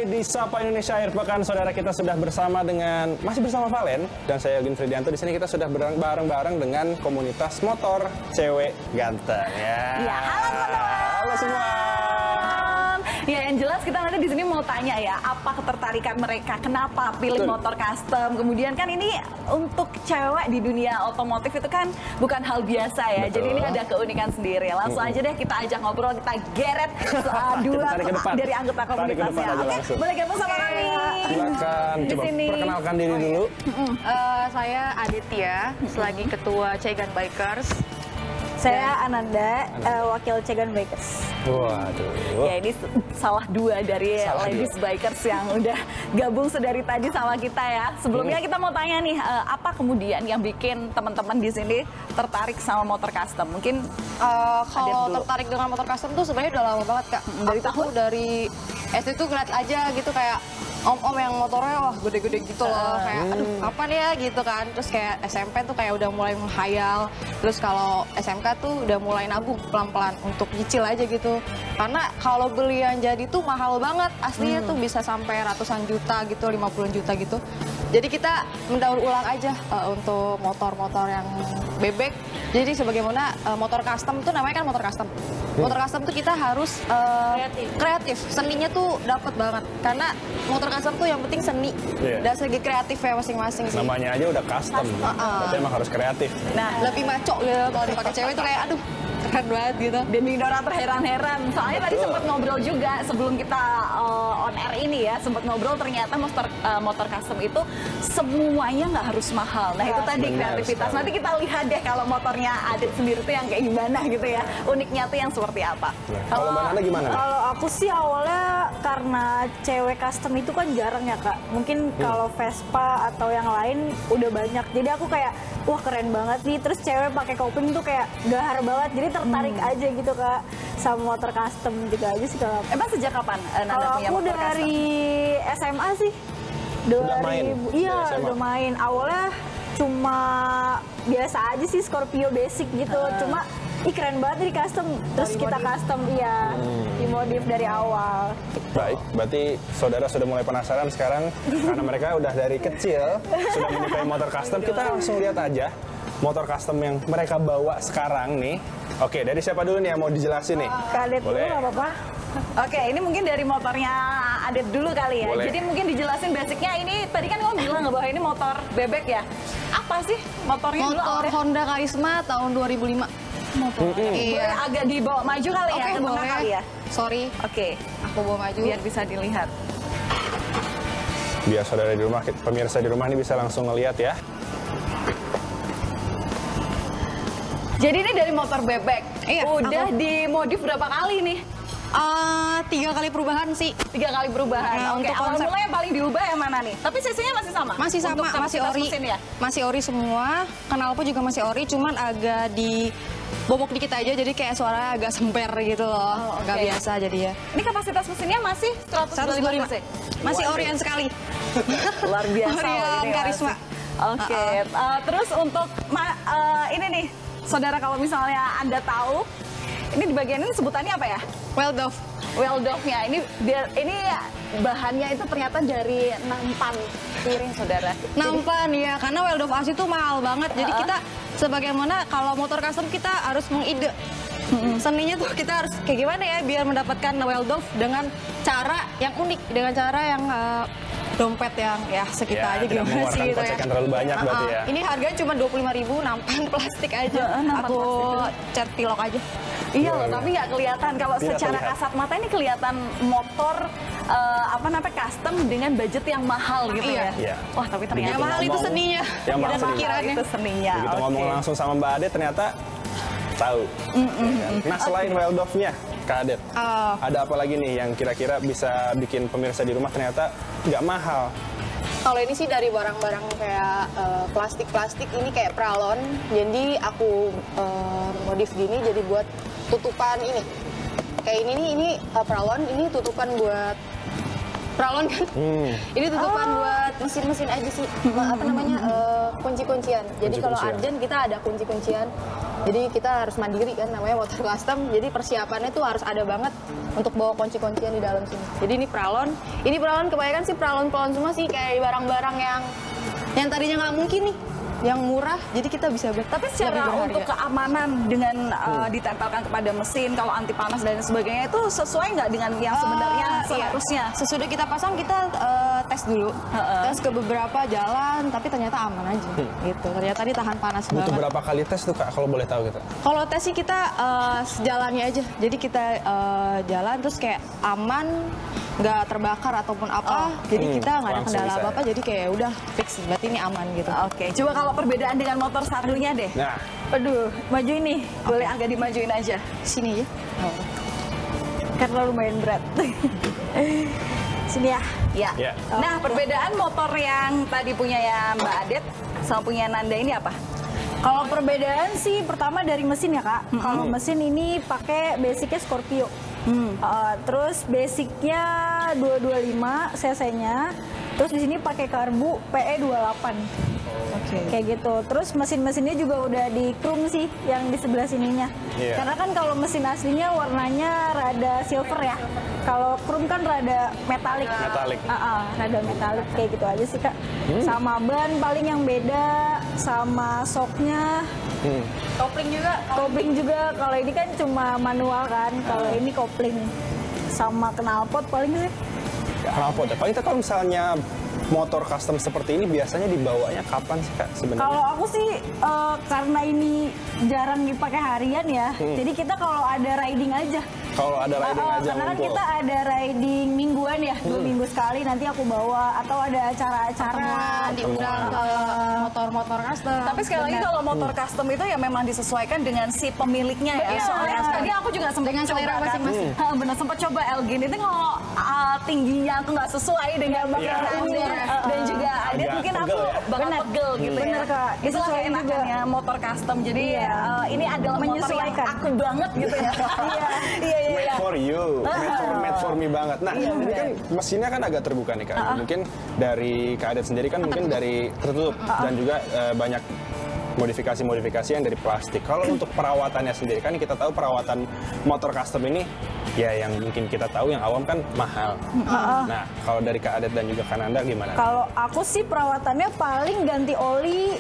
di Sapa Indonesia Akhir Pekan, saudara, kita sudah masih bersama Valen dan saya Yogi Fridianto. Di sini kita sudah bareng-bareng dengan komunitas motor cewek ganteng ya. Ya, halo teman-teman. Halo semua. Ya, yang jelas kita nanti di sini mau tanya ya, apa ketertarikan mereka, kenapa pilih motor custom. Kemudian kan ini untuk cewek di dunia otomotif itu kan bukan hal biasa ya. Betul. Jadi ini ada keunikan sendiri. Langsung aja deh kita ajak ngobrol, kita geret dua dari anggota komunitasnya. Oke, boleh gabung sama kami. Silakan, coba perkenalkan diri dulu. Saya Aditya, selagi ketua Cegan Bikers. Saya Ananda, wakil Cegan Bikers. Waduh. Ya, ini salah dua dari Ladies Bikers yang udah gabung sedari tadi sama kita ya. Sebelumnya kita mau tanya nih, apa kemudian yang bikin teman-teman di sini tertarik sama motor custom? Mungkin Kalau tertarik dengan motor custom tuh sebenarnya udah lama banget, Kak. Dari SD tuh ngeliat aja gitu, kayak om-om yang motornya wah gede-gede gitu loh, kayak aduh kapan ya gitu kan. Terus kayak SMP tuh kayak udah mulai menghayal, terus kalau SMK tuh udah mulai nabung pelan-pelan untuk nyicil aja gitu. Karena kalau beli yang jadi tuh mahal banget, aslinya tuh bisa sampai ratusan juta gitu, 50 juta gitu. Jadi kita mendaur ulang aja untuk motor-motor yang bebek. Jadi sebagaimana motor custom tuh namanya kan motor custom. Motor custom tuh kita harus kreatif. Seninya tuh dapet banget. Karena motor custom tuh yang penting seni. Dan segi kreatif ya masing-masing sih. Namanya aja udah custom. Berarti emang harus kreatif. Nah, lebih maco gitu kalau dipakai cewek tuh kayak aduh keren banget gitu. Demi Dora terheran-heran. Soalnya tadi sempat ngobrol juga sebelum kita on air ini ya, sempat ngobrol ternyata motor custom itu semuanya nggak harus mahal. Nah itu tadi kreativitas. Nanti kita lihat deh kalau motornya Adit sendiri tuh yang kayak gimana gitu ya. Uniknya tuh yang seperti apa. Kalau Mbak Nana gimana? Kalau aku sih awalnya karena cewek custom itu kan jarang ya Kak. Mungkin kalau Vespa atau yang lain udah banyak. Jadi aku kayak wah keren banget nih. Terus cewek pakai kopling tuh kayak gahar banget. Jadi tertarik aja gitu Kak sama motor custom juga aja sih kalau. Emang sejak kapan Nanda punya aku motor dari custom? SMA sih. Udah main? Iya, SMA. udah main. Awalnya cuma biasa aja sih, Scorpio basic gitu. Cuma keren banget nih custom. Terus kita custom dimodif dari awal. Baik, berarti saudara sudah mulai penasaran sekarang karena mereka udah dari kecil sudah menyukai motor custom. Kita langsung lihat aja motor custom yang mereka bawa sekarang nih. Oke, dari siapa dulu nih yang mau dijelasin nih? Kadet dulu Boleh. nggak apa-apa. Oke, ini mungkin dari motornya Adit dulu kali ya. Boleh. Jadi mungkin dijelasin basicnya. Ini tadi kan kamu bilang bahwa ini motor bebek ya. Apa sih motornya dulu? Motor Honda Karisma tahun 2005. Boleh agak dibawa maju kali ya, Oke, ke tengah boleh. kali ya. Sorry, Oke, aku bawa maju. biar bisa dilihat. Biar saudara di rumah, pemirsa di rumah ini bisa langsung ngeliat ya. Jadi ini dari motor bebek. Iya, Udah dimodif berapa kali nih? 3 kali perubahan sih. 3 kali perubahan. Nah, Oke, untuk awal konsep- mula yang paling diubah yang mana nih? Tapi cc-nya masih sama? Masih sama, Untuk masih kapasitas ori. mesin ya? Masih ori semua. Knalpot juga masih ori, cuman agak dibobok dikit aja, jadi kayak suaranya agak semper gitu loh. Nggak biasa jadi ya. Ini kapasitas mesinnya masih 125 cc? Masih orian sekali. Luar biasa. Orian ini Karisma. Oke, terus untuk ini nih, saudara kalau misalnya Anda tahu, ini di bagian ini sebutannya apa ya? Weldorf. Weldorf-nya ini bahannya itu ternyata dari nampan piring, saudara. Nampan ya, karena Weldorf asli itu mahal banget. Jadi kita sebagaimana kalau motor custom kita harus mengide. Seninya tuh kita harus kayak gimana ya biar mendapatkan Weldorf dengan cara yang unik, dengan cara yang dompet yang ya sekitar aja tidak gimana sih mengeluarkan gitu ya. kocek yang terlalu banyak berarti ya. Ini harganya cuma 25.000, nampan plastik aja. Nampan Aku plastik. cat pilok aja. Iya loh, tapi nggak kelihatan. Kalau Tidak secara terlihat. kasat mata ini kelihatan motor custom dengan budget yang mahal gitu Iya. ya. Iya. Wah, tapi ternyata Yang mahal itu ngomong, seninya. yang mahal Dan seninya. pikirannya. itu seninya. Begitu ngomong Oke. langsung sama Mbak Adet ternyata tahu. Nah, selain Weldorf-nya, Kak Adet, ada apa lagi nih yang kira-kira bisa bikin pemirsa di rumah ternyata nggak mahal? Kalau ini sih dari barang-barang kayak plastik-plastik, ini kayak pralon. Jadi aku modif gini jadi buat tutupan ini. Kayak ini pralon, ini tutupan buat pralon kan. Ini tutupan buat mesin-mesin aja sih. Apa namanya? Kunci-kuncian. Jadi kalau Kunci-kuncian. urgent kita ada kunci-kuncian. Jadi kita harus mandiri kan, namanya motor custom. Jadi persiapannya tuh harus ada banget untuk bawa kunci-kuncian di dalam sini. Jadi ini pralon. Ini pralon kebanyakan sih pralon-pralon semua sih, kayak barang-barang yang tadinya nggak mungkin nih, yang murah. Jadi kita bisa Tapi secara untuk keamanan dengan ditempelkan kepada mesin, kalau anti panas dan sebagainya itu sesuai nggak dengan yang sebenarnya seharusnya? Sesudah kita pasang kita tes dulu, tes ke beberapa jalan, tapi ternyata aman aja. Gitu. Ternyata dia tahan panas Butuh banget. berapa kali tes tuh Kak, kalau boleh tahu gitu? Kalau tes sih kita sejalannya aja. Jadi kita jalan terus kayak aman, nggak terbakar ataupun apa. Jadi kita nggak ada langsung kendala bisa apa-apa. Jadi kayak udah fix. Berarti ini aman gitu. Oke, coba kalau perbedaan dengan motor satunya deh. Nah, Aduh, maju ini. Boleh agak dimajuin aja. Sini ya. Karena lumayan berat. Sini ya. Ya. Ya. Nah, perbedaan motor yang tadi punya ya Mbak Adet sama punya Nanda ini apa? Kalau perbedaan sih pertama dari mesin ya Kak. Kalau mesin ini pakai basicnya Scorpio. Terus basicnya 225 cc-nya. Terus di sini pakai karbu PE 28. Kayak gitu. Terus mesin-mesinnya juga udah di chrome sih yang di sebelah sininya. Iya. Karena kan kalau mesin aslinya warnanya rada silver ya. Kalau chrome kan rada metalik. Metalik. Rada metalik kayak gitu aja sih Kak. Sama ban paling yang beda, sama shocknya. Kopling juga. Kopling juga, kalau ini kan cuma manual kan, kalau ini kopling. Sama knalpot paling sih. knalpot ya. Paling kalau misalnya motor custom seperti ini biasanya dibawanya kapan sih Kak sebenarnya? Kalau aku sih karena ini jarang dipakai harian ya, jadi kita kalau ada riding aja. Kalau ada riding aja Karena kan ngumpul. kita ada riding mingguan ya, 2 minggu sekali nanti aku bawa, atau ada acara-acara. Diundang ke motor-motor custom. Tapi sekali lagi kalau motor custom itu ya memang disesuaikan dengan si pemiliknya ya. Iya, Soalnya tadi aku juga sempat dengan coba selera kan. masing-masing. Benar sempat coba Elgin itu kalau tingginya aku nggak sesuai dengan Iya. bagian dan juga ada Agak mungkin pegel aku ya. bakal Bener. pegel gitu Bener, ya. Kak. Itu Disesuaikan juga. enakannya motor custom. Jadi ini adalah motor yang Menyesuaikan. aku banget gitu ya. Iya. Made for you, made for me banget. Nah, ini kan mesinnya kan agak terbuka nih Kak. Mungkin dari Kak Adet sendiri kan mungkin dari tertutup dan juga banyak modifikasi-modifikasi yang dari plastik. Kalau untuk perawatannya sendiri kan kita tahu perawatan motor custom ini ya yang mungkin kita tahu yang awam kan mahal. Nah, kalau dari Kak Adet dan juga Kak Nanda gimana? Kalau aku sih perawatannya paling ganti oli,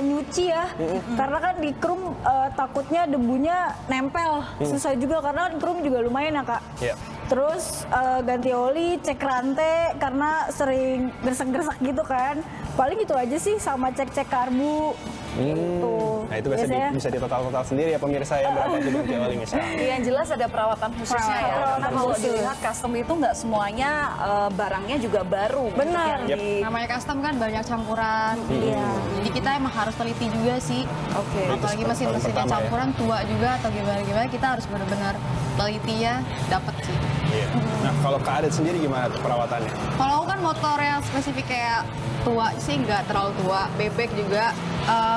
nyuci ya. Karena kan di chrome takutnya debunya nempel. Susah juga karena kan chrome juga lumayan ya Kak. Ya. Terus ganti oli, cek rantai karena sering gresek-gresek gitu kan. Paling itu aja sih, sama cek-cek karbu. Gitu. Nah, itu bisa ditotal-total sendiri ya pemirsa ya berapa tuh ganti oli misalnya. Iya, yang jelas ada perawatan khususnya ya. Karena kalau dilihat custom itu nggak semuanya barangnya juga baru. Benar. Yang di- Namanya custom kan banyak campuran. Iya. Jadi kita emang harus teliti juga sih. Oke. Apalagi mesin-mesinnya pertama ya. campuran tua juga atau gimana-gimana, kita harus benar-benar teliti ya, dapet sih. Iya. Nah, kalau Kak Adet sendiri gimana tuh perawatannya? Kalau aku kan motor yang spesifik kayak tua sih nggak terlalu tua, bebek juga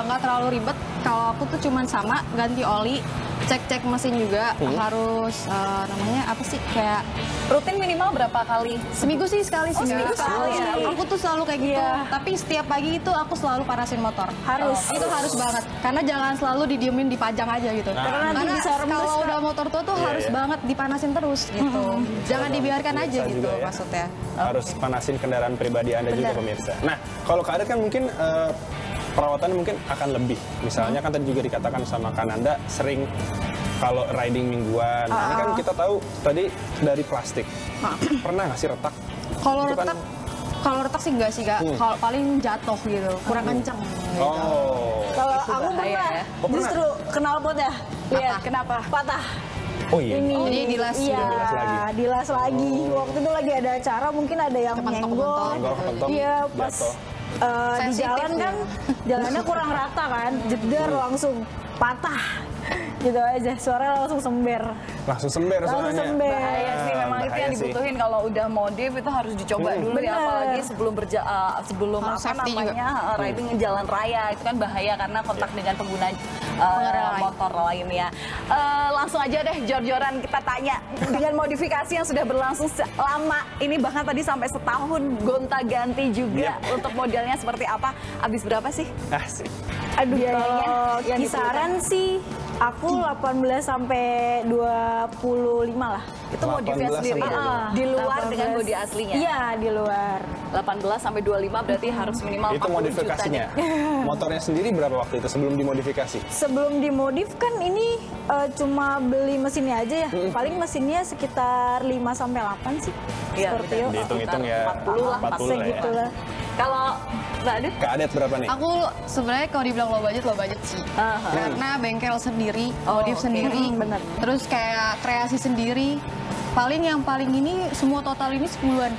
nggak terlalu ribet. Kalau aku tuh cuman sama ganti oli, cek-cek mesin juga harus namanya apa sih kayak rutin minimal berapa kali? seminggu sih sekali sih. seminggu sekali ya? Aku tuh selalu kayak gitu. Iya. Tapi setiap pagi itu aku selalu panasin motor. Harus. Itu harus banget. Karena jangan selalu didiemin dipajang aja gitu. Nah. Karena nanti bisa rembes, kalau Kak. udah motor tua tuh Iya, harus iya. banget dipanasin terus gitu. Jangan dibiarkan aja Pemirsa gitu juga ya. maksudnya. Harus panasin kendaraan pribadi Anda juga pemirsa. Nah, kalau Kak Adet kan mungkin perawatannya mungkin akan lebih. Misalnya kan tadi juga dikatakan sama Kananda sering kalau riding mingguan. Nah, ini kan kita tahu tadi dari plastik. Pernah nggak sih retak? Kalau Itu kan- retak, kalau retak sih enggak sih kak. Kalau paling jatuh gitu, kurang kencang. Gitu. Oh. Kalau aku bahaya pernah, ya. Oh, pernah? justru knalpot ya. Lihat, Kenapa? patah. Oh iya. Ini Jadi dilas iya, juga. Dilas lagi. dilas lagi. Waktu itu lagi ada acara, mungkin ada yang nyenggol. Nyenggol, kepentok, Iya, pas jatuh. di Sensitif jalan ya. kan jalannya kurang rata kan, jeder langsung patah. Gitu aja, suaranya langsung sember. Langsung sember Langsung soalnya. sember. Bahaya sih, memang itu Bahaya yang sih. dibutuhin kalau udah modif itu harus dicoba dulu ya, Bener. apalagi sebelum Harus apa safety namanya riding jalan raya itu kan bahaya karena kontak dengan pengguna motor lainnya. Langsung aja deh jor-joran kita tanya dengan modifikasi yang sudah berlangsung lama ini, bahkan tadi sampai setahun gonta-ganti juga untuk modelnya seperti apa. Habis berapa sih? Asik. Aduh, Biayanya kalau yang kisaran sih aku 18 sampai 25 lah. Itu modifikasi 18 sendiri sampai di luar 18. dengan bodi aslinya. Iya, di luar. 18 sampai 25 berarti harus minimal 40 Itu juta modifikasinya. nih. Motornya sendiri berapa waktu itu sebelum dimodifikasi? Sebelum dimodif kan ini cuma beli mesinnya aja ya. Paling mesinnya sekitar 5 sampai 8 sih. Iya, Scorpio. benar. Dihitung-hitung ya 40 lah, 40 lah ya. Segitulah. Kalau Mbak Adit? Kak Adet berapa nih? Aku sebenarnya kalau dibilang low budget sih. Karena bengkel sendiri, modif oke. sendiri, Bener. terus kayak kreasi sendiri. Paling ini semua total ini 10-an.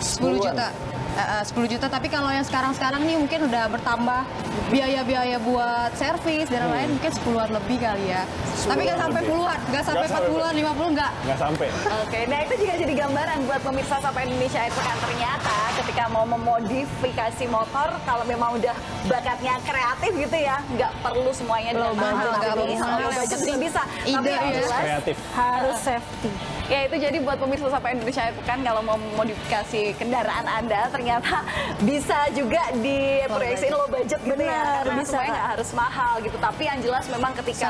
10 juta. 10 juta, tapi kalau yang sekarang nih mungkin udah bertambah biaya-biaya buat servis dan lain mungkin 10-an lebih kali ya. Tapi nggak sampai lebih. puluhan, nggak sampai Nggak 40-an, 50 nggak. Nggak sampai. Oke, nah itu juga jadi gambaran buat pemirsa Sapa Indonesia Akhir Pekan. Ternyata ketika mau memodifikasi motor, kalau memang udah bakatnya kreatif gitu ya, nggak perlu semuanya dengan mahal. nggak Tapi mahal. low budget sih bisa. Ide Tapi yang ya. jelas, Kreatif. Harus safety. ya itu jadi buat pemirsa Sapa Indonesia Akhir Pekan, kalau mau memodifikasi kendaraan Anda ternyata bisa juga diproyeksiin low budget gitu ya. Benar, Karena bisa, semuanya Kak. nggak harus mahal gitu. Tapi yang jelas memang ketika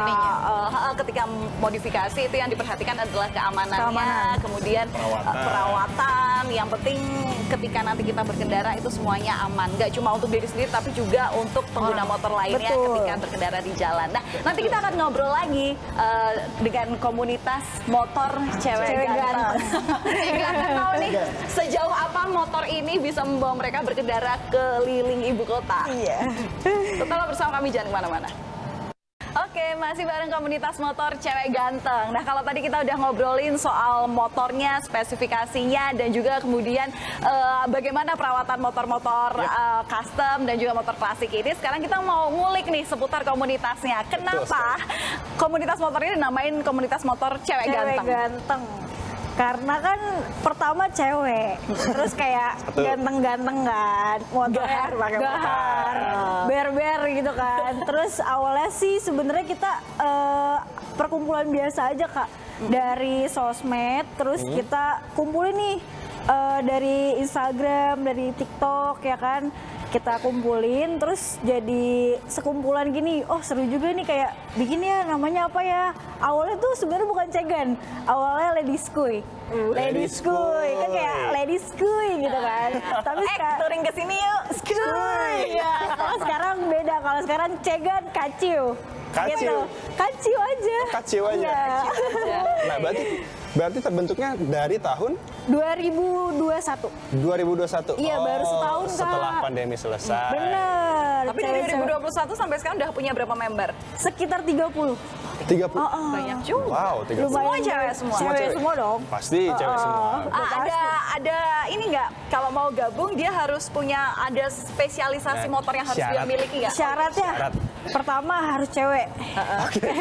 ketika modifikasi itu yang diperhatikan adalah keamanannya, kemudian perawatan. Yang penting ketika nanti kita berkendara itu semuanya aman. Nggak cuma untuk diri sendiri tapi juga untuk pengguna motor lainnya Betul. ketika berkendara di jalan. Nah, nanti kita akan ngobrol lagi dengan komunitas motor cewek ganteng. Kita akan tahu nih sejauh apa motor ini bisa membawa mereka berkendara keliling ibu kota. Iya. Tetaplah bersama kami, jangan kemana-mana. Oke, masih bareng komunitas motor cewek ganteng. Nah, kalau tadi kita udah ngobrolin soal motornya, spesifikasinya, dan juga kemudian bagaimana perawatan motor-motor custom dan juga motor klasik ini. Sekarang kita mau ngulik nih seputar komunitasnya. Kenapa komunitas motor ini dinamain komunitas motor cewek ganteng? Ganteng. Karena kan pertama cewek, terus kayak ganteng-ganteng kan, motornya pakai motor, ber-ber gitu kan. Terus awalnya sih sebenarnya kita perkumpulan biasa aja Kak, dari sosmed, terus kita kumpulin nih dari Instagram, dari TikTok ya kan. Kita kumpulin terus jadi sekumpulan gini, oh seru juga nih kayak bikin ya, namanya apa ya. Awalnya tuh sebenarnya bukan cegan, awalnya Ladies Kuy. Ladies Kuy, kan kayak Ladies Kuy gitu kan. Tapi touring ke sini yuk. Kuy. Ya, kalau sekarang beda, kalau sekarang cegan kaciu. Kaciu? Gitu. Kaciu aja. Kaciu aja. Iya. Nah, berarti terbentuknya dari tahun 2021. 2021. Iya, baru setahun, Kak. Setelah pandemi selesai. Bener. Tapi dari 2021 sampai sekarang udah punya berapa member? Sekitar 30. 30. Banyak juga. Wow, 30. Semua cewek semua? Cewek semua dong. Pasti cewek semua. Ada ini nggak, kalau mau gabung dia harus punya ada spesialisasi Nah, motor yang harus dia syarat. miliki nggak? Syaratnya Syarat. pertama harus cewek.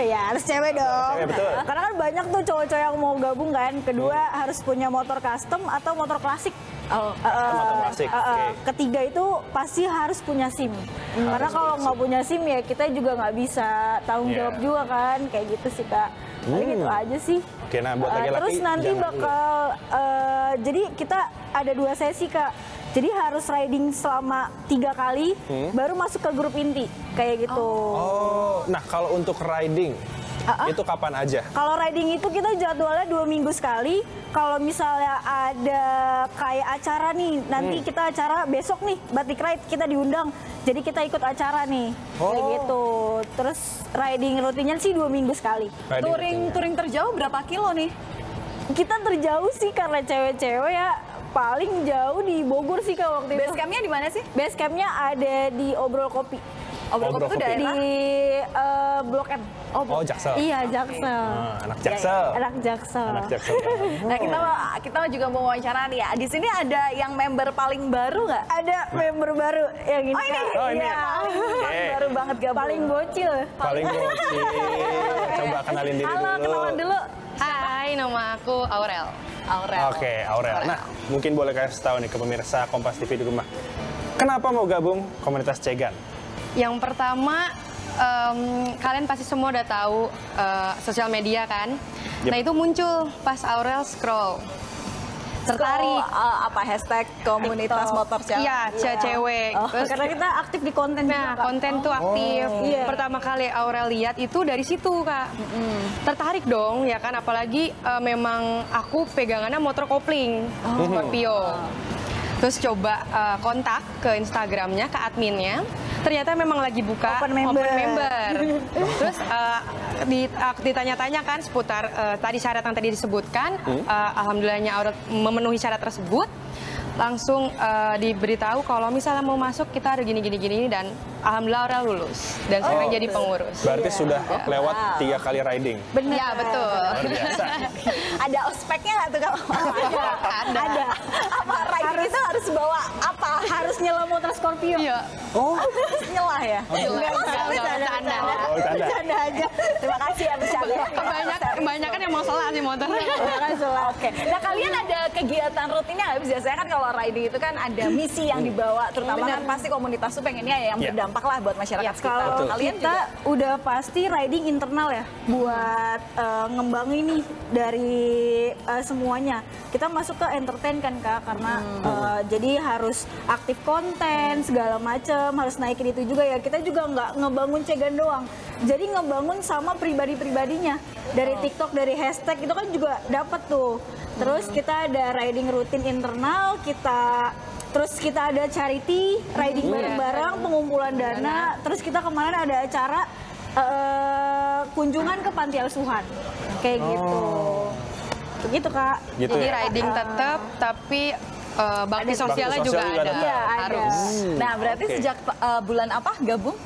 Ya harus cewek dong. Cewek, betul. Karena kan banyak tuh cowok-cowok yang mau gabung kan. Kedua harus punya motor custom atau motor klasik. Motor klasik. Oke. Ketiga itu pasti harus punya SIM. Karena kalau nggak punya SIM ya kita juga nggak bisa tanggung Iya. jawab juga kan. Kayak gitu sih Kak. Paling gitu aja sih. Oke, nah buat laki-laki Terus nanti jangan bakal jadi kita ada 2 sesi Kak. Jadi harus riding selama 3 kali, baru masuk ke grup inti kayak gitu. Oh, nah kalau untuk riding itu kapan aja? Kalau riding itu kita jadwalnya 2 minggu sekali. Kalau misalnya ada kayak acara nih, nanti kita acara besok nih, Batik Ride kita diundang. Jadi kita ikut acara nih, kayak gitu. Terus riding rutinnya sih 2 minggu sekali. Touring terjauh berapa kilo nih? Kita terjauh sih karena cewek-cewek ya. Paling jauh di Bogor sih Kak waktu itu. Base campnya di mana sih? Base campnya ada di Obrol Kopi. Obrol Kopi itu Kopi. daerah? Di Blok M. Oh, Jaksel. Iya, Jaksel. Anak Jaksel. Anak Jaksel. Anak Jaksel. Nah, kita juga mau wawancara nih ya. Di sini ada yang member paling baru nggak? Ada member baru yang ini. Oh, ini? Kak. Oh, ini. Iya. Oke. Baru banget gabung. Paling bocil. Paling bocil. Coba kenalin diri Halo, dulu. kenalan dulu. Hai, nama aku Aurel. Aurel. Oke, Aurel. Nah, mungkin boleh kasih tahu nih ke pemirsa Kompas TV di rumah. Kenapa mau gabung komunitas Cegan? Yang pertama, kalian pasti semua udah tahu sosial media kan. Yep. Nah itu muncul pas Aurel scroll. Tertarik. Apa hashtag komunitas motor cewek? Iya, cewek. Terus Karena kita aktif di konten juga, nah, Kak. konten tuh aktif. Iya. Pertama kali Aurel lihat itu dari situ, Kak. Tertarik dong, ya kan? Apalagi memang aku pegangannya motor kopling, Scorpio. Terus coba kontak ke Instagramnya, ke adminnya. Ternyata memang lagi buka Open member. Terus ditanya-tanya kan seputar tadi syarat yang tadi disebutkan. Alhamdulillahnya Aurel memenuhi syarat tersebut. Langsung diberitahu kalau misalnya mau masuk kita ada gini dan alhamdulillah Aurel lulus dan sekarang jadi pengurus. Berarti sudah lewat 3 kali riding. Bener. Ya betul. Luar biasa. Ada ospeknya nggak tuh kalau Ada. apa riding itu harus bawa apa? Harus nyelam motor Scorpio. Iya. Oh, Harus nyelah ya? Enggak, bercanda. oh bercanda. Bercanda aja. Terima kasih ya bercanda. Kebanyakan yang mau salah sih motor. Oke. Nah kalian ada kegiatan rutinnya nggak? Biasanya kan kalau riding itu kan ada misi yang dibawa, terutama kan pasti komunitas tuh pengennya yang Iya. berdampak lah buat masyarakat sekitar. Kalau Kalian kita juga udah pasti riding internal ya, buat ngembangin nih dari semuanya. Kita masuk ke entertain kan Kak, karena jadi harus aktif konten segala macem, harus naikin itu juga ya. Kita juga nggak ngebangun cegan doang, jadi ngebangun sama pribadi-pribadinya. Dari TikTok, dari hashtag itu kan juga dapat tuh. Terus kita ada riding rutin internal, terus kita ada charity, riding bareng-bareng, pengumpulan dana. Terus kita kemarin ada acara kunjungan ke panti asuhan, kayak gitu. Begitu Kak. Gitu Jadi ya. riding tetap, tapi bakti sosialnya bakti juga sosial juga ada. tetap. Iya, ada. Harus. Nah, berarti Oke. sejak bulan apa gabung?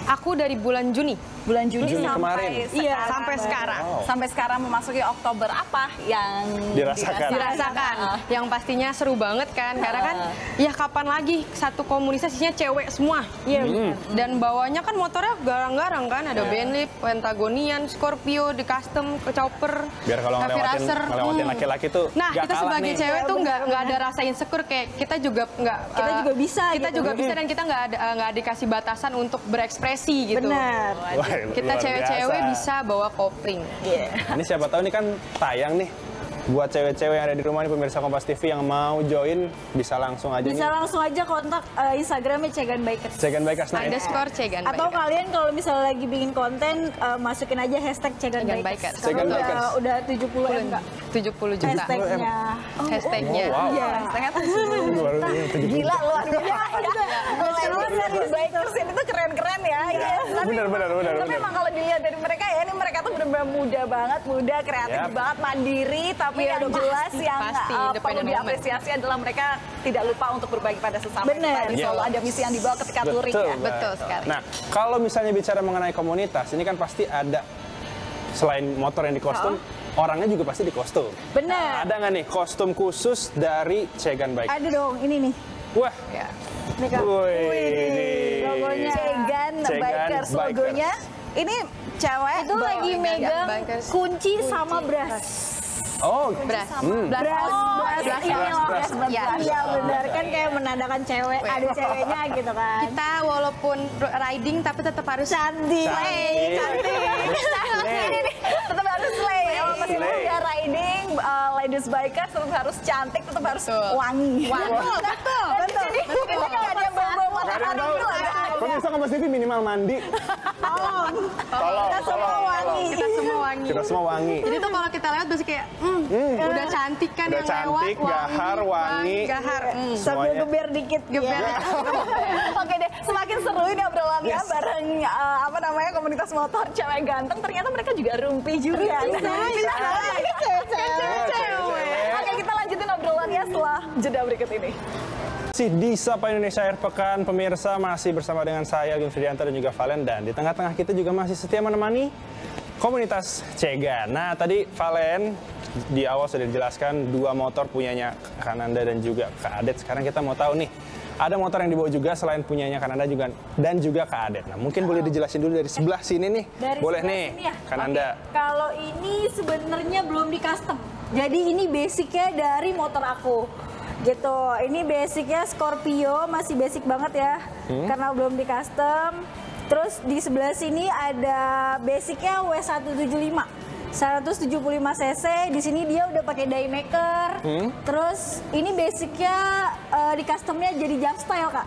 Aku dari bulan Juni. Bulan Juni Juni sampai kemarin. sekarang. Iya, sampai sekarang. Wow. Sampai sekarang memasuki Oktober, apa yang Dirasakan. Dirasakan. Yang pastinya seru banget kan, karena kan ya kapan lagi satu komunitas isinya cewek semua. Iya. Dan bawahnya kan motornya garang-garang kan, ada Bentley, Pentagonian, Scorpio, The Custom, Chopper, Biar kalau Heavy Racer. ngelewatin laki-laki tuh Nah, nggak kita kalah sebagai nih. cewek tuh nggak ada rasa insecure, kayak kita juga nggak Kita juga bisa kita gitu. juga bisa, dan kita nggak dikasih batasan untuk berekspresi gitu. Benar. Wah, Kita luar cewek-cewek biasa. bisa bawa kopling. Ini siapa tahu ini kan tayang nih. Buat cewek-cewek yang ada di rumah nih, pemirsa Kompas TV yang mau join bisa langsung aja Bisa nih. langsung aja kontak Instagramnya Cegan Bikers. Cegan Bikers. Nah, Underscore Cegan Atau Bikers. kalian kalau misalnya lagi bikin konten, masukin aja hashtag Cegan Cegan Bikers. Bikers. Cegan Karena Bikers. udah 70 M Kak. 70 juta. Hashtagnya. Hashtagnya. Oh, wow. Iya. Hashtagnya tuh Baru ini 70. gila luar biasa. Dari bikers ini tuh keren-keren ya. Iya. Benar. Tapi emang kalau dilihat dari mereka ya, ini mereka tuh benar-benar muda banget, muda, kreatif Yap. banget, mandiri, tapi yang jelas yang pasti, perlu independent woman. diapresiasi adalah mereka tidak lupa untuk berbagi pada sesama. Benar. Tadi selalu ada misi yang dibawa ketika touring ya. Mbak. Betul sekali. Nah, kalau misalnya bicara mengenai komunitas, ini kan pasti ada selain motor yang di kostum, orangnya juga pasti di kostum. Benar. Ada nggak nih kostum khusus dari Cegan Bikers? Ada dong, ini nih. Wah, Nih Kak. wih, logonya. Cegan Bikers logonya. Ini cewek Itu lagi Cegan megang Bikers. kunci sama bras. Oh, Beras. Bras, ini loh. Bras. Iya benar, kan kayak menandakan cewek, ada ceweknya gitu kan. Kita walaupun riding tapi tetap harus Cantik. Cantik. Ini nih, tetap harus slay. Meskipun Slay. udah riding, ladies bikers tetap harus cantik, tetap harus Betul. wangi. Betul. Jadi kita nggak ada yang bawa Nggak ada matahari yang tahu. itu ada. Pemirsa Kompas TV minimal mandi. Tolong. Kita semua wangi. Kita semua wangi. Kita semua wangi. Jadi tuh kalau kita lewat pasti kayak udah cantik kan Udah yang cantik, lewat, gahar, wangi. gahar. Sambil Semuanya. geber dikit. Geber. Ya. Oke deh, semakin seru ini obrolannya bareng apa namanya komunitas motor cewek ganteng. Ternyata mereka juga rumpi juga. Bisa. Oke, kita lanjutin obrolannya setelah jeda berikut ini. Masih di Sapa Indonesia Akhir Pekan, pemirsa masih bersama dengan saya, Gun Fridianto dan juga Valen. Dan di tengah-tengah kita juga masih setia menemani komunitas Cegan. Nah, tadi Valen di awal sudah dijelaskan 2 motor punyanya Kananda dan juga Kak Adet. Sekarang kita mau tahu nih, ada motor yang dibawa juga selain punyanya Kananda juga dan juga Kak Adet. Nah, mungkin boleh dijelasin dulu dari sebelah sini nih. Dari Boleh sebelah nih, sini ya? Kananda. Oke. Kalau ini sebenarnya belum di custom. Jadi ini basicnya dari motor aku. Gitu. Ini basicnya Scorpio, masih basic banget ya. Karena belum di custom. Terus di sebelah sini ada basicnya W175. 175 cc, di sini dia udah pakai die maker. Terus ini basicnya di customnya jadi jump style Kak,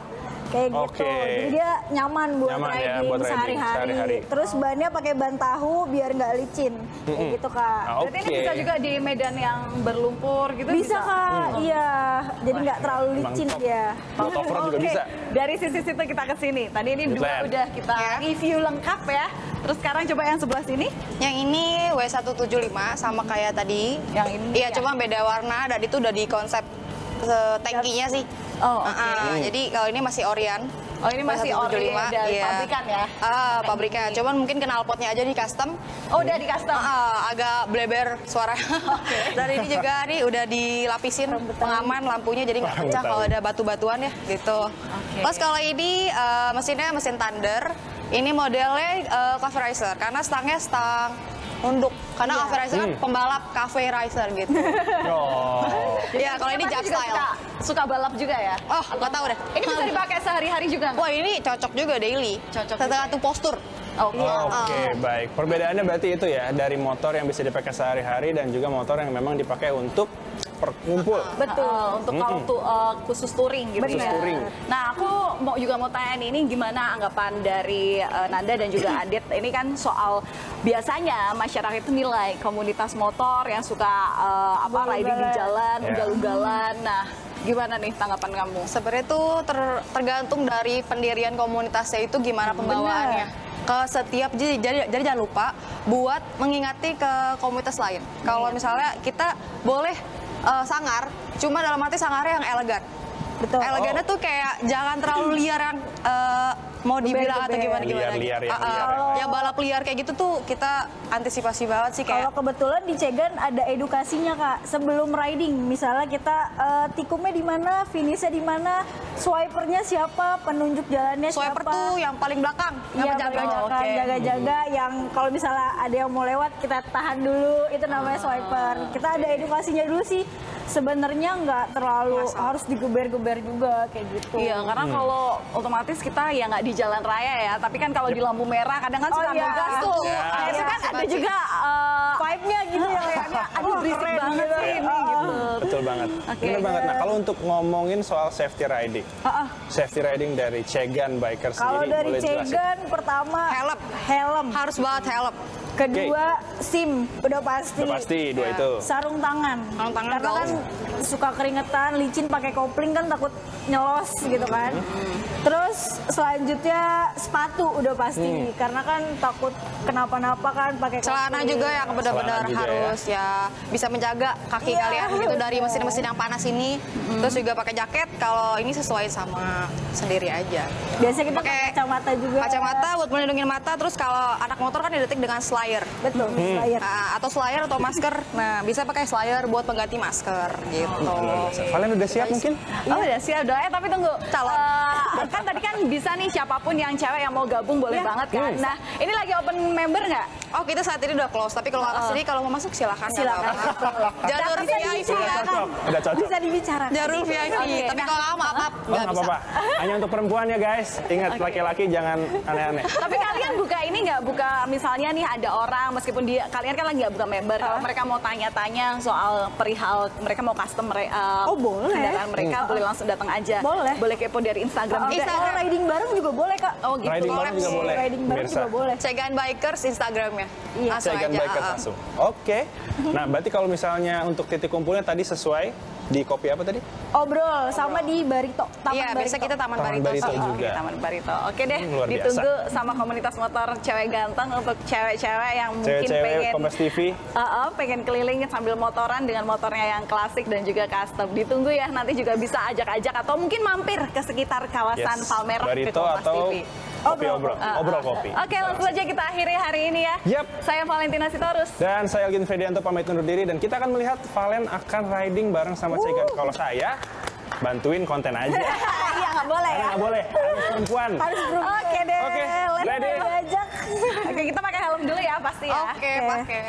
kayak gitu. Jadi dia nyaman buat riding sehari-hari. Terus bannya pakai ban tahu biar nggak licin, kayak gitu Kak. Berarti ini bisa juga di medan yang berlumpur gitu? Bisa Kak, iya. Jadi nggak terlalu licin dia. Off-road juga bisa. Dari sisi situ kita ke sini. Tadi ini dua udah kita review lengkap ya. Terus sekarang coba yang sebelah sini. Yang ini W175 sama kayak tadi. Yang ini. Iya, cuma beda warna dan itu udah di konsep tangkinya sih. Oh, oke. Jadi kalau ini masih Orion. Oh, ini masih ori dari pabrikan ya? Pabrikan. Cuman mungkin knalpotnya aja di custom. Oh, udah di custom? Agak bleber suara. Dan ini juga nih udah dilapisin pengaman lampunya jadi nggak pecah kalau ada batu-batuan ya gitu. Terus kalau ini mesinnya mesin Thunder. Ini modelnya Cafe Racer karena stangnya stang nunduk. Karena Cafe Racer kan pembalap Cafe Racer gitu. Ya kalau ini jump style. Suka balap juga ya? Oh, nggak tahu deh. Ini bisa dipakai sehari-hari juga nggak? Wah, ini cocok juga daily. Cocok. Tergantung postur. Oke, baik. Perbedaannya berarti itu ya, dari motor yang bisa dipakai sehari-hari dan juga motor yang memang dipakai untuk perkumpul. Betul, untuk kalau khusus touring gitu Khusus ya. touring. Nah, aku juga mau tanya nih, ini gimana anggapan dari Nanda dan juga Adit? Ini kan soal biasanya masyarakat itu nilai komunitas motor yang suka riding di jalan, ugal-ugalan. Nah, gimana nih tanggapan kamu? Sebenarnya itu tergantung dari pendirian komunitasnya itu gimana pembawaannya. Ke setiap jadi jangan lupa buat mengingati ke komunitas lain. Kalau misalnya kita boleh sangar, cuma dalam arti sangarnya yang elegan. Betul. Elegannya tuh kayak jangan terlalu liar yang mau dibilang atau gimana. Liar. Yang balap liar kayak gitu tuh kita antisipasi banget sih kayak. Kalau kebetulan di Cegan ada edukasinya Kak, sebelum riding. Misalnya kita tikumnya di mana, finishnya di mana, swipernya siapa, penunjuk jalannya Swiper siapa. tuh yang paling belakang, yang jaga-jaga yang kalau misalnya ada yang mau lewat kita tahan dulu, itu namanya swiper. Kita ada edukasinya dulu sih. Sebenarnya nggak terlalu harus digeber-geber juga kayak gitu. Iya, karena kalau otomatis kita ya nggak di jalan raya ya, tapi kan kalau di lampu merah kadang kan suka ngegas tuh. Itu kan ada juga vibe-nya gitu ya, kayaknya aduh berisik banget sih ini gitu. Betul banget. Bener banget. Nah, kalau untuk ngomongin soal safety riding dari Cegan Bikers Kalau sendiri, dari boleh jelasin? Cegan pertama helm. harus banget helm. Kedua SIM, udah pasti. Udah pasti, dua itu. Sarung tangan. Sarung tangan Karena kan gaul. suka keringetan, licin pakai kopling kan takut nyelos gitu kan. Terus selanjutnya sepatu udah pasti, karena kan takut kenapa-napa kan pakai Celana kopling. juga yang benar-benar Celana juga harus ya bisa menjaga kaki kalian gitu dari mesin-mesin yang panas ini. Terus juga pakai jaket kalau ini sesuai sama sendiri aja. Biasanya kita pakai kacamata juga. Kacamata buat melindungi mata. Terus kalau anak motor kan didetik dengan slayer. Betul, slayer. Nah, atau slayer atau masker. Nah, bisa pakai slayer buat pengganti masker gitu. Kalian udah siap mungkin? Oh udah siap doa, tapi tunggu. Calon. Kan tadi kan bisa nih siapapun yang cewek yang mau gabung boleh banget kan. Nah, ini lagi open member nggak? Oh, kita saat ini udah close, tapi kalau nggak kesini, kalau mau masuk silakan. Silakan. Jalur Bisa VIP. dibicarakan. Udah cocok. Bisa dibicarakan. Jalur VIP. Tapi kalau nggak maaf, Nggak apa-apa. Hanya untuk perempuan ya guys. Ingat, laki-laki jangan aneh-aneh. Tapi kalian buka ini nggak? Buka misalnya nih ada orang, meskipun kalian kan lagi nggak buka member. Kalau mereka mau tanya-tanya soal perihal, mereka mau custom boleh. kendaraan mereka, boleh langsung datang aja. Boleh. Boleh kepo dari Instagram juga. Instagram riding bareng juga boleh Kak. Oh gitu. Riding bareng juga boleh. Riding bareng Pemirsa. juga boleh. Cegan Bikers Instagramnya. Iya. Langsung Cegan aja. Bikers langsung. Oke. Nah, berarti kalau misalnya untuk titik kumpulnya tadi sesuai di kopi apa tadi? Obrol sama di Barito. Taman Iya, biasa Barito. kita Taman Taman Barito. Barito sih. juga. Taman Barito. Oke deh, Luar biasa. ditunggu sama komunitas motor cewek ganteng untuk cewek-cewek yang mungkin Cewek-cewek pengen Kompas TV. pengen keliling sambil motoran dengan motornya yang klasik dan juga custom. Ditunggu ya, nanti juga bisa ajak-ajak atau mungkin mampir ke sekitar kawasan Palmerah ke Barito Kompas atau TV. kopi obrol. Obrol kopi. Oke, langsung aja kita akhiri hari ini ya. Yap. Saya Valentina Sitorus. Dan saya Algin Fredianto pamit undur diri dan kita akan melihat Valen akan riding bareng sama Cegan. Kalau saya bantuin konten aja. Iya, nggak boleh ya. Nggak boleh, harus perempuan. Harus berubah. Oke deh, Oke, let's ready? go. Oke, kita pakai helm dulu ya pasti ya. Oke, pakai.